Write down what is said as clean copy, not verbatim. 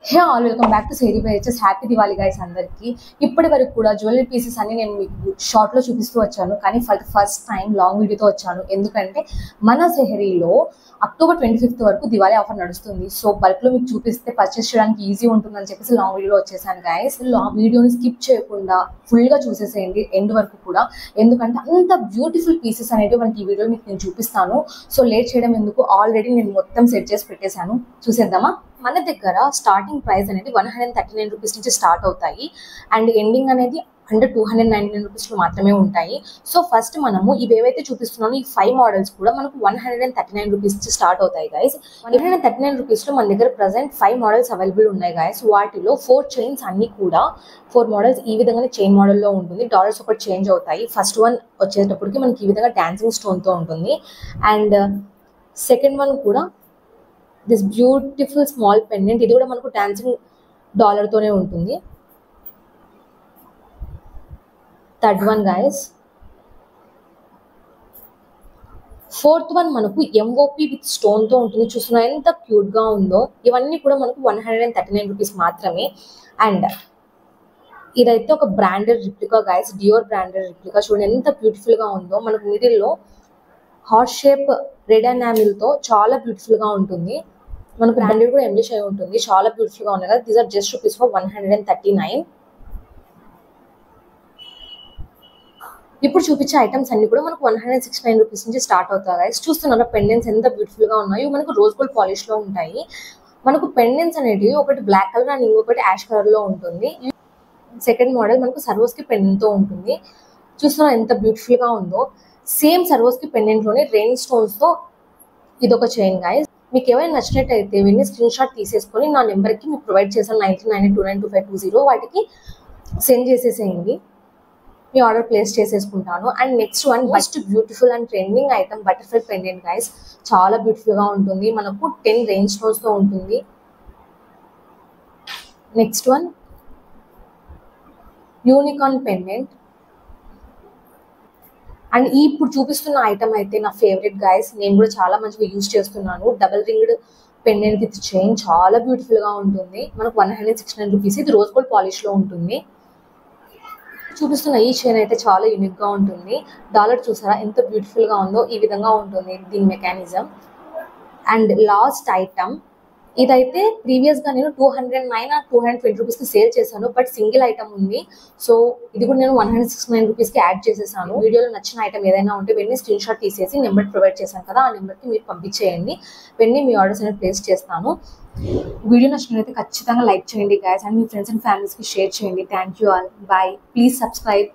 Hey all welcome back to సేరీ బైచెస్. Happy Diwali guys అందరికి. ఇప్పటి వరకు కూడా జ్యువెలరీ పీసెస్ అన్ని నేను మీకు షార్ట్ లో చూపిస్తూ వచ్చాను, కానీ ఫస్ట్ టైం లాంగ్ వీడియోతో వచ్చాను. ఎందుకంటే మన సెహరీలో అక్టోబర్ 25th వరకు దివాళీ ఆఫర్ నడుస్తుంది. సో బల్క్ లో మీకు చూపిస్తే పర్చేస్ చేయడానికి ఈజీ ఉంటుందని చెప్పేసి లాంగ్ వీడియోలో వచ్చేసాను గైస్. వీడియోని స్కిప్ చేయకుండా ఫుల్ గా చూసేసేయండి ఎండ్ వరకు కూడా, ఎందుకంటే అంత బ్యూటిఫుల్ పీసెస్ అనేవి మనకి ఈ వీడియో మీకు నేను చూపిస్తాను. సో లేట్ చేయడం ఎందుకు, ఆల్రెడీ నేను మొత్తం సెట్ చేసి పెట్టేశాను. చూసేద్దామా. మన దగ్గర స్టార్టింగ్ ప్రైస్ అనేది 139 రూపీస్ నుంచి స్టార్ట్ అవుతాయి అండ్ ఎండింగ్ అనేది అండర్ 299 రూపీస్ మాత్రమే ఉంటాయి. సో ఫస్ట్ మనము ఇవి ఏవైతే చూపిస్తున్నానో ఈ 5 మోడల్స్ కూడా మనకు 139 రూపీస్ నుంచి స్టార్ట్ అవుతాయి గైస్. 139 రూపీస్ లో మన దగ్గర ప్రెసెంట్ 5 మోడల్స్ అవైలబుల్ ఉన్నాయి గైస్. వాటిలో 4 చైన్స్ అన్ని కూడా 4 మోడల్స్ ఈ విధంగానే చైన్ మోడల్లో ఉంటుంది. డాలర్స్ ఒకటి చేంజ్ అవుతాయి. ఫస్ట్ వన్ వచ్చేటప్పటికి మనకి ఈ విధంగా డాన్సింగ్ స్టోన్ తో ఉంటుంది అండ్ సెకండ్ వన్ కూడా దిస్ బ్యూటిఫుల్ స్మాల్ పెండెంట్, ఇది కూడా మనకు డాన్సింగ్ డాలర్ తోనే ఉంటుంది. Third one guy's, fourth one మనకు ఎంఓపి విత్ స్టోన్ తో ఉంటుంది. చూస్తున్నా ఎంత క్యూట్ గా ఉందో. ఇవన్నీ కూడా మనకు 139 రూపీస్ మాత్రమే. అండ్ ఇదైతే ఒక branded replica guys, Dior branded replica. చూడండి ఎంత బ్యూటిఫుల్ గా ఉందో. మనకు మిడిల్ లో హార్ట్ షేప్ రెడ్ ఎనామిల్ తో చాలా బ్యూటిఫుల్ గా ఉంటుంది. మనకు బ్రాండెడ్ కూడా ఎంబ్లిష్ అయి ఉంటుంది. చాలా బ్యూటిఫుల్ గా ఉన్నాయి కదా. These are just rupees for 139. ఇప్పుడు చూపించే ఐటమ్స్ అన్ని కూడా మనకు 169 రూపీస్ నుంచి స్టార్ట్ అవుతాయి గైస్. చూస్తున్నారా పెండెంట్స్ ఎంత బ్యూటిఫుల్ గా ఉన్నాయో. మనకు రోజ్ గోల్డ్ పాలిష్ లో ఉంటాయి. మనకు పెండెంట్స్ అనేటివి ఒకటి బ్లాక్ కలర్ అండ్ ఇంకొకటి యాష్ కలర్ లో ఉంటుంది. సెకండ్ మోడల్ మనకు సర్వోస్ కి పెండెంట్ తో ఉంటుంది. చూస్తున్నా ఎంత బ్యూటిఫుల్ గా ఉందో. సేమ్ సర్వోస్ కి పెండెంట్ లోనే రెయిన్ స్టోన్స్ తో ఇదొక చైన్ గైస్. మీకు ఏమైనా నచ్చినట్టయితే వీళ్ళని స్క్రీన్ షాట్ తీసేసుకొని నా నెంబర్కి మీకు ప్రొవైడ్ చేశాను 9992922520, వాటికి సెండ్ చేసేసేయండి. మీ ఆర్డర్ ప్లేస్ చేసేసుకుంటాను. And next one first beautiful and trending item butterfly pendant guys. చాలా బ్యూటిఫుల్ గా ఉంటుంది. మనకు 10 రెయిన్ స్టోన్స్ తో ఉంటుంది. Next one unicorn pendant. And ఇప్పుడు చూపిస్తున్న ఐటమ్ అయితే నా ఫేవరెట్ గైస్. నేను కూడా చాలా మంచిగా యూజ్ చేస్తున్నాను. Double ringed pendant with chain, చాలా బ్యూటిఫుల్ గా ఉంటుంది. మనకు 169 రూపీస్. ఇది రోజ్ గోల్డ్ పాలిష్ లో ఉంటుంది. చూపిస్తున్న ఈ చైన్ అయితే చాలా యూనిక్ గా ఉంటుంది. డాలర్ చూసారా ఎంత బ్యూటిఫుల్ గా ఉందో. ఈ విధంగా ఉంటుంది దీని మెకానిజం. అండ్ లాస్ట్ ఐటమ్ ఇదైతే ప్రీవియస్ గా నేను 209 ఆర్ 220 రూపీస్ కి సేల్ చేశాను, బట్ సింగిల్ ఐటమ్ ఉంది. సో ఇది కూడా నేను 169 రూపీస్ కి యాడ్ చేసేసాను. వీడియోలో నచ్చిన ఐటమ్ ఏదైనా ఉంటే వెంటనే స్క్రీన్ షాట్ తీసేసి నెంబర్ ప్రొవైడ్ చేశాను కదా, ఆ నెంబర్ కి మీరు పంపించేయండి. వెంటనే మీ ఆర్డర్స్ అనేది ప్లేస్ చేస్తాను. వీడియో నచ్చినట్లయితే ఖచ్చితంగా లైక్ చేయండి గైస్, అండ్ మీ ఫ్రెండ్స్ అండ్ ఫ్యామిలీస్ కి షేర్ చేయండి. Thank you all. Bye. Please subscribe.